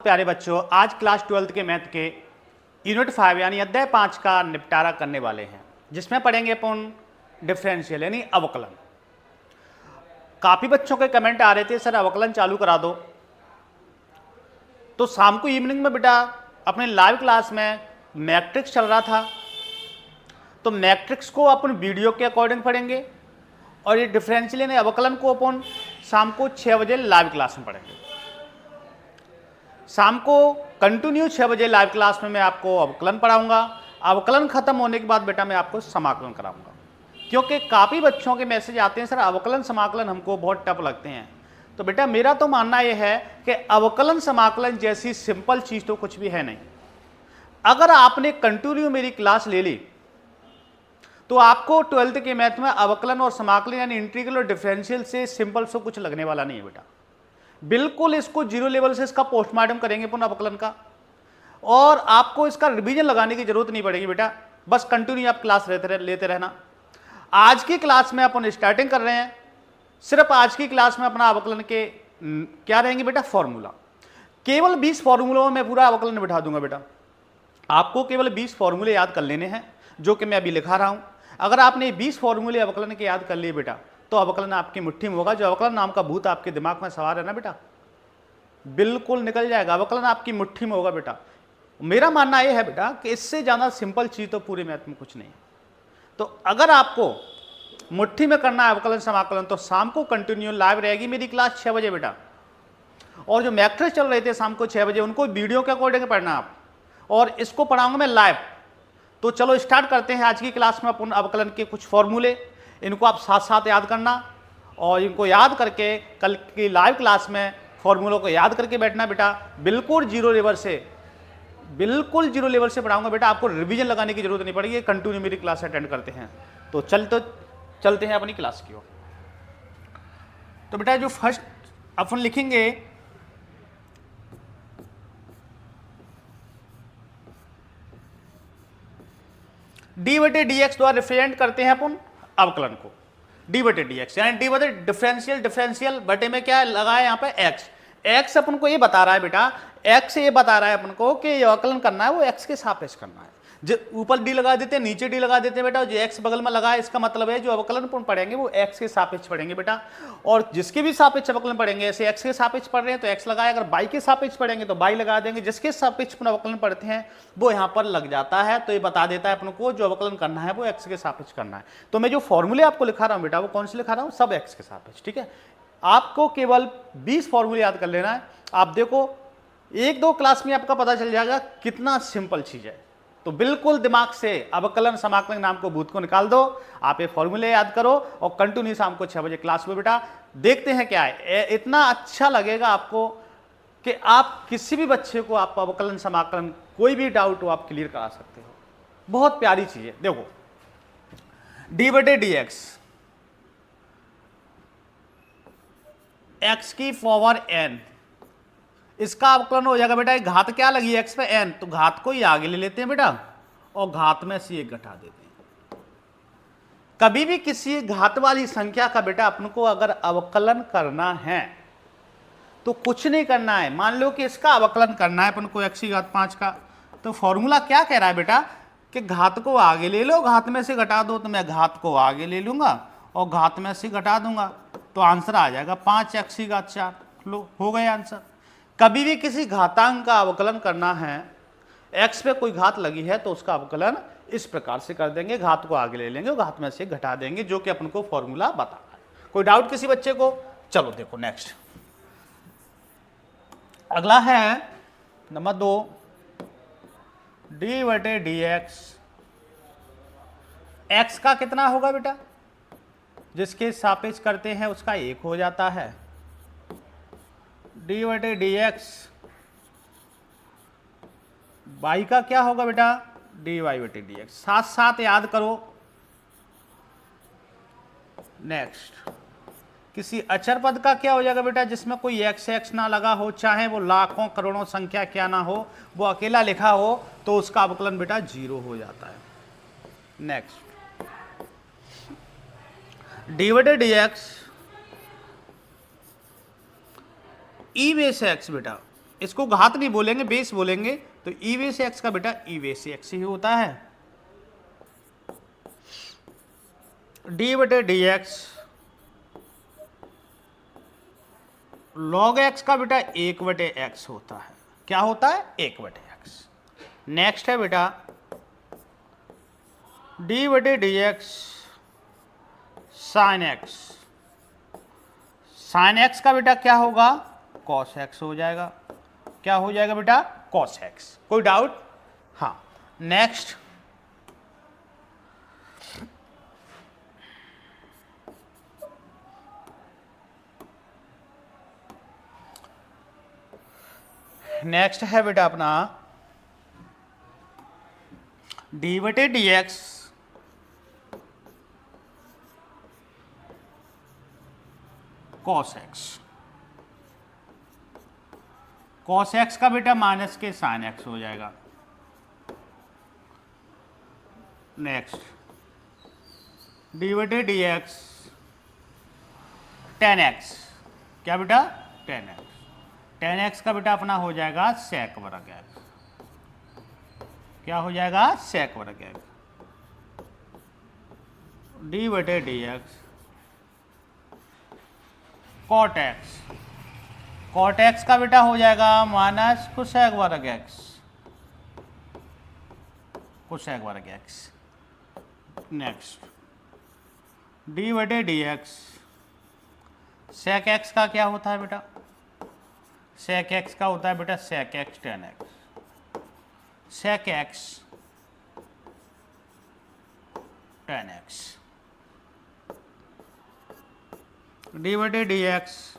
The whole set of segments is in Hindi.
प्यारे बच्चों, आज क्लास 12th के मैथ के यूनिट 5 यानी अध्याय 5 का निपटारा करने वाले हैं, जिसमें पढ़ेंगे अपन डिफरेंशियल यानी अवकलन। काफ़ी बच्चों के कमेंट आ रहे थे, सर अवकलन चालू करा दो। तो शाम को इवनिंग में बेटा अपने लाइव क्लास में मैट्रिक्स चल रहा था, तो मैट्रिक्स को अपन वीडियो के अकॉर्डिंग पढ़ेंगे और ये डिफरेंशियल यानी अवकलन को अपन शाम को 6 बजे लाइव क्लास में पढ़ेंगे। शाम को कंटिन्यू 6 बजे लाइव क्लास में मैं आपको अवकलन पढ़ाऊंगा। अवकलन खत्म होने के बाद बेटा मैं आपको समाकलन कराऊंगा, क्योंकि काफ़ी बच्चों के मैसेज आते हैं, सर अवकलन समाकलन हमको बहुत टफ लगते हैं। तो बेटा मेरा तो मानना यह है कि अवकलन समाकलन जैसी सिंपल चीज़ तो कुछ भी है नहीं। अगर आपने कंटिन्यू मेरी क्लास ले ली तो आपको 12th के मैथ में अवकलन और समाकलन यानी इंटीग्रल और डिफरेंशियल से सिंपल से कुछ लगने वाला नहीं है बेटा। बिल्कुल इसको जीरो लेवल से इसका पोस्टमार्टम करेंगे पुनः अवकलन का, और आपको इसका रिवीजन लगाने की जरूरत नहीं पड़ेगी बेटा। बस कंटिन्यू आप क्लास लेते रहना। आज की क्लास में अपन स्टार्टिंग कर रहे हैं। सिर्फ आज की क्लास में अपना अवकलन के क्या रहेंगे बेटा, फॉर्मूला। केवल 20 फॉर्मूलों में पूरा अवकलन बिठा दूंगा बेटा। आपको केवल 20 फॉर्मूले याद कर लेने हैं, जो कि मैं अभी लिखा रहा हूं। अगर आपने 20 फॉर्मूले अवकलन के याद कर लिए बेटा, तो अवकलन आपकी मुट्ठी में होगा। जो अवकलन नाम का भूत आपके दिमाग में सवार है ना बेटा, बिल्कुल निकल जाएगा। अवकलन आपकी मुट्ठी में होगा बेटा। मेरा मानना यह है बेटा कि इससे ज़्यादा सिंपल चीज़ तो पूरे मैथ में कुछ नहीं है। तो अगर आपको मुट्ठी में करना है अवकलन समाकलन, तो शाम को कंटिन्यू लाइव रहेगी मेरी क्लास 6 बजे बेटा। और जो मैट्रिक्स चल रहे थे शाम को 6 बजे, उनको वीडियो के अकॉर्डिंग पढ़ना आप, और इसको पढ़ाऊंगा मैं लाइव। तो चलो स्टार्ट करते हैं आज की क्लास में अपन अवकलन के कुछ फॉर्मूले। इनको आप साथ साथ याद करना, और इनको याद करके कल की लाइव क्लास में फॉर्मूलों को याद करके बैठना बेटा। बिल्कुल जीरो लेवल से पढ़ाऊंगा बेटा। आपको रिवीजन लगाने की जरूरत नहीं पड़ेगी, कंटिन्यू मेरी क्लास अटेंड करते हैं। तो चलते हैं अपनी क्लास की ओर। तो बेटा जो फर्स्ट अपन लिखेंगे, d/dx द्वारा रिप्रेजेंट करते हैं अपन अवकलन को। d/dx यानी d बटे डिफरेंशियल बटे में क्या लगाया यहाँ पे x अपन को ये बता रहा है बेटा, x ये बता रहा है अपन को कि ये अवकलन करना है वो x के सापेक्ष करना है। जो ऊपर d लगा देते हैं, नीचे d लगा देते हैं बेटा। जो x बगल में लगा है, इसका मतलब है जो अवकलन अपन पढ़ेंगे वो x के सापेक्ष पढ़ेंगे बेटा। और जिसके भी सापेक्ष अवकलन पढ़ेंगे, ऐसे x के सापेक्ष पढ़ रहे हैं तो x लगाए, अगर y के सापेक्ष पढ़ेंगे तो y लगा देंगे। जिसके सापेक्ष अपन अवकलन पढ़ते हैं वो यहाँ पर लग जाता है। तो ये बता देता है अपन को जो अवकलन करना है वो x के सापेक्ष करना है। तो मैं जो फॉर्मूले आपको लिखा रहा हूँ बेटा, वो कौन से लिखा रहा हूँ, सब x के सापेक्ष। ठीक है, आपको केवल 20 फॉर्मूले याद कर लेना है। आप देखो 1-2 क्लास में आपका पता चल जाएगा कितना सिंपल चीज है। तो बिल्कुल दिमाग से अवकलन समाकलन नाम को भूत को निकाल दो। आप ये फॉर्मूले याद करो और कंटिन्यू शाम को 6 बजे क्लास में बेटा। देखते हैं क्या है। इतना अच्छा लगेगा आपको कि आप किसी भी बच्चे को आप अवकलन समाकलन कोई भी डाउट हो आप क्लियर करा सकते हो। बहुत प्यारी चीज है। देखो d/dx x की पावर n, इसका अवकलन हो जाएगा बेटा। घात क्या लगी x पे n, तो घात को ही आगे ले लेते हैं बेटा और घात में से एक घटा देते हैं। कभी भी किसी घात वाली संख्या का बेटा अपन को अगर अवकलन करना है तो कुछ नहीं करना है। मान लो कि इसका अवकलन करना है अपन को x की घात 5 का, तो फॉर्मूला क्या कह रहा है बेटा कि घात को आगे ले लो, घात में से घटा दो। तो मैं घात को आगे ले लूंगा और घात में से घटा दूंगा, तो आंसर आ जाएगा 5x की घात 4। लो हो गया आंसर। कभी भी किसी घातांक का अवकलन करना है, x पे कोई घात लगी है तो उसका अवकलन इस प्रकार से कर देंगे। घात को आगे ले लेंगे और घात में से घटा देंगे, जो कि अपन को फॉर्मूला बता रहा है। कोई डाउट किसी बच्चे को? चलो देखो नेक्स्ट। अगला है नंबर 2, d/dx x का कितना होगा बेटा, जिसके सापेक्ष करते हैं उसका 1 हो जाता है। d/dx y का क्या होगा बेटा, dy/dx। साथ साथ याद करो। नेक्स्ट, किसी अचर पद का क्या हो जाएगा बेटा, जिसमें कोई x ना लगा हो, चाहे वो लाखों करोड़ों संख्या क्या ना हो, वो अकेला लिखा हो, तो उसका अवकलन बेटा 0 हो जाता है। नेक्स्ट, d/dx e में से x बेटा, इसको घात नहीं बोलेंगे, बेस बोलेंगे। तो ई बेस एक्स का बेटा ई बेस एक्स ही होता है। डी बटे डी एक्स लॉग एक्स का बेटा 1/x होता है। क्या होता है? 1/x। नेक्स्ट है बेटा डी बटे d x sine x. Sine x का बेटा क्या होगा? कॉस एक्स हो जाएगा। क्या हो जाएगा बेटा? Cos x. कोई डाउट? हाँ। नेक्स्ट नेक्स्ट है बेटा अपना डी बटे d x cos x. Cos x का बेटा माइनस के साइन एक्स हो जाएगा। नेक्स्ट डी बटे डी एक्स टेन एक्स। क्या बेटा? Ten x. टेन एक्स का बेटा अपना हो जाएगा सेक वर्ग एक्स। क्या हो जाएगा? सेक वर्ग एक्स। डी बटे d x cot x. Cot x का बेटा हो जाएगा माइनस कोसेक वर्ग एक्स। कोसेक वर्ग एक्स। नेक्स्ट डी बटे डी एक्स सेक एक्स का क्या होता है बेटा? सेक एक्स का होता है बेटा sec x tan x. Sec x tan x. D बटे d x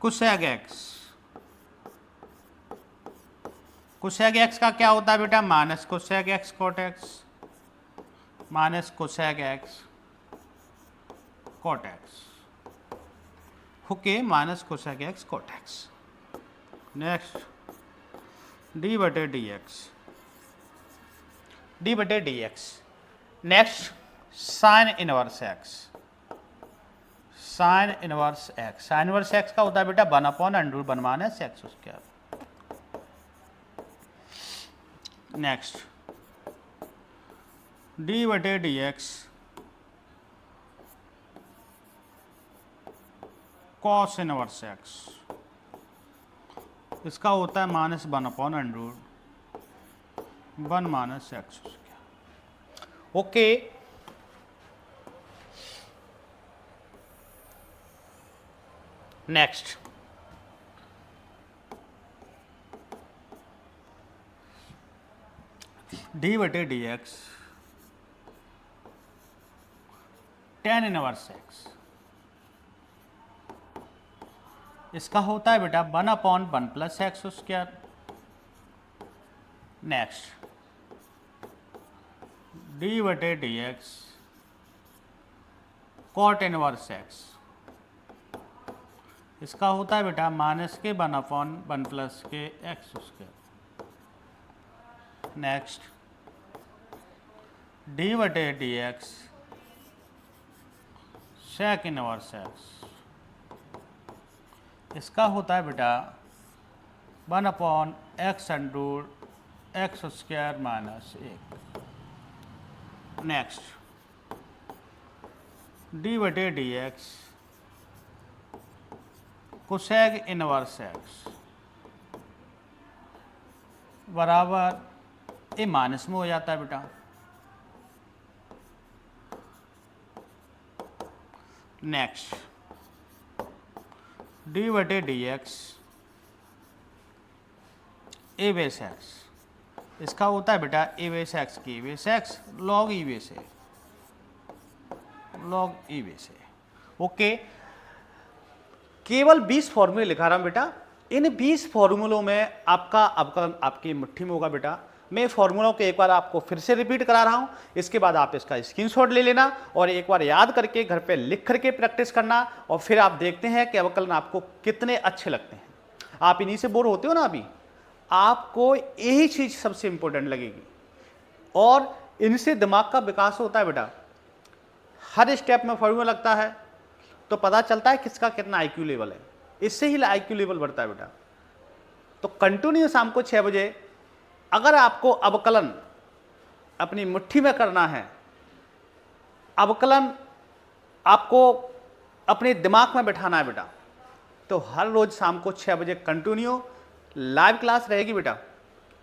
cosec x. Cosec x का क्या होता है बेटा? Minus cosec x cot x. Minus cosec x cot x. Okay, minus cosec x cot x. Next d बटे डी एक्स। डी बटे d x. Next sine inverse x. Sine inverse x. Sine inverse x का होता है बेटा 1/√1 minus x square. Next d बटे d x cos inverse x. इसका होता है -1/√1 minus x. Okay, next d बटे d x tan inverse x. इसका होता है बेटा 1/1 plus x square. Next d बटे d x cot inverse x. इसका होता है बेटा माइनस के 1/1 प्लस के एक्स स्क्वायर। नेक्स्ट डी बटे d x sec inverse x. इसका होता है बेटा 1/x square minus 1। Next d बटे d x cosec inverse x बराबर ये माइनस में हो जाता है बेटा। नेक्स्ट डी बटे d x a base x. इसका होता है बेटा ए बेस एक्स की a base x log e base है। लॉग ई बेस है। ओके, केवल 20 फॉर्मूले लिखा रहा हूं बेटा। इन 20 फॉर्मूलों में आपका अवकलन आपकी मुट्ठी में होगा बेटा। मैं फॉर्मूलों को एक बार आपको फिर से रिपीट करा रहा हूं, इसके बाद आप इसका स्क्रीनशॉट ले लेना और एक बार याद करके घर पे लिख करके प्रैक्टिस करना और फिर आप देखते हैं कि अवकलन आपको कितने अच्छे लगते हैं। आप इन्हीं से बोर होते हो ना, अभी आपको यही चीज सबसे इंपॉर्टेंट लगेगी और इनसे दिमाग का विकास होता है बेटा। हर स्टेप में फॉर्मूला लगता है तो पता चलता है किसका कितना IQ लेवल है। इससे ही IQ लेवल बढ़ता है बेटा। तो कंटिन्यू शाम को 6 बजे अगर आपको अवकलन अपनी मुट्ठी में करना है, अवकलन आपको अपने दिमाग में बिठाना है बेटा, तो हर रोज शाम को 6 बजे कंटिन्यू लाइव क्लास रहेगी बेटा।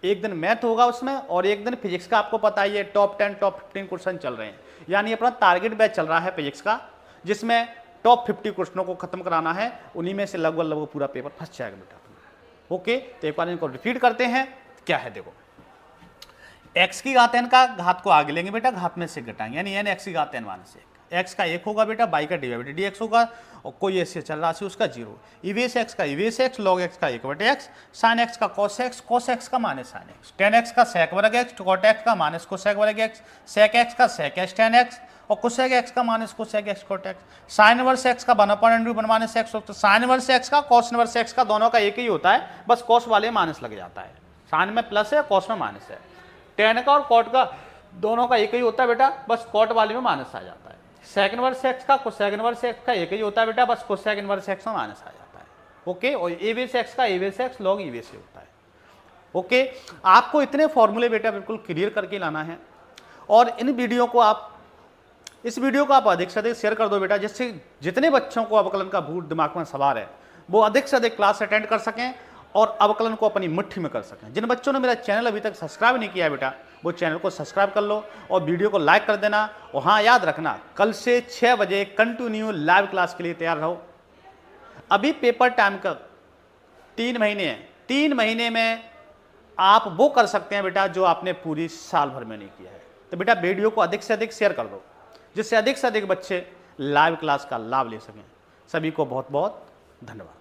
एक दिन मैथ होगा उसमें और एक दिन फिजिक्स का। आपको पता ही है टॉप 10 टॉप 15 क्वेश्चन चल रहे हैं, यानी अपना टारगेट बैच चल रहा है फिजिक्स का, जिसमें टॉप 50 क्वेश्चनों को खत्म कराना है। उन्हीं में से लगभग पूरा पेपर फंस जाएगा बेटा। ओके, तो एक बार इनको रिपीट करते हैं। क्या है देखो, x की घात n का घात को आगे लेंगे बेटा, घात में से घटाएंगे, यानी n x की घात n माइनस 1। x का 1 होगा बेटा, y का डिवाइडेड dx होगा, और कोई ऐसे चल रहा है उसका 0। इवेस x का इवेस x, log x का 1/x, sin x का cos x, cos x का minus sin x, tan x का sec वर्ग x, cot x का माइनस cosec वर्ग x, sec x का sec x tan x, और cosec x का minus cosec x cot x, sin inverse x का 1/√1 माइनस x। तो sin इनवर्स x का cos इनवर्स x का दोनों का एक ही होता है, बस cos वाले माइनस लग जाता है। sin में प्लस है, cos में माइनस है। tan का और cot का दोनों का एक ही होता है बेटा, बस cot वाले में माइनस आ जाता है। sec इनवर्स x का cosec इनवर्स x का एक ही होता है बेटा, बस cosec इनवर्स x में माइनस आ जाता है। ओके, और एवेस x का एवेस x log एवेस से होता है। ओके, आपको इतने फॉर्मूले बेटा बिल्कुल क्लियर करके लाना है, और इन वीडियो को आप इस वीडियो को आप अधिक से अधिक शेयर कर दो बेटा, जिससे जितने बच्चों को अवकलन का भूत दिमाग में सवार है वो अधिक से अधिक क्लास अटेंड कर सकें और अवकलन को अपनी मुट्ठी में कर सकें। जिन बच्चों ने मेरा चैनल अभी तक सब्सक्राइब नहीं किया है बेटा, वो चैनल को सब्सक्राइब कर लो और वीडियो को लाइक कर देना। और हाँ, याद रखना, कल से 6 बजे कंटिन्यू लाइव क्लास के लिए तैयार रहो। अभी पेपर टाइम का 3 महीने हैं, 3 महीने में आप वो कर सकते हैं बेटा जो आपने पूरी साल भर में नहीं किया है। तो बेटा वीडियो को अधिक से अधिक शेयर कर दो, जिससे अधिक से अधिक बच्चे लाइव क्लास का लाभ ले सकें। सभी को बहुत बहुत धन्यवाद।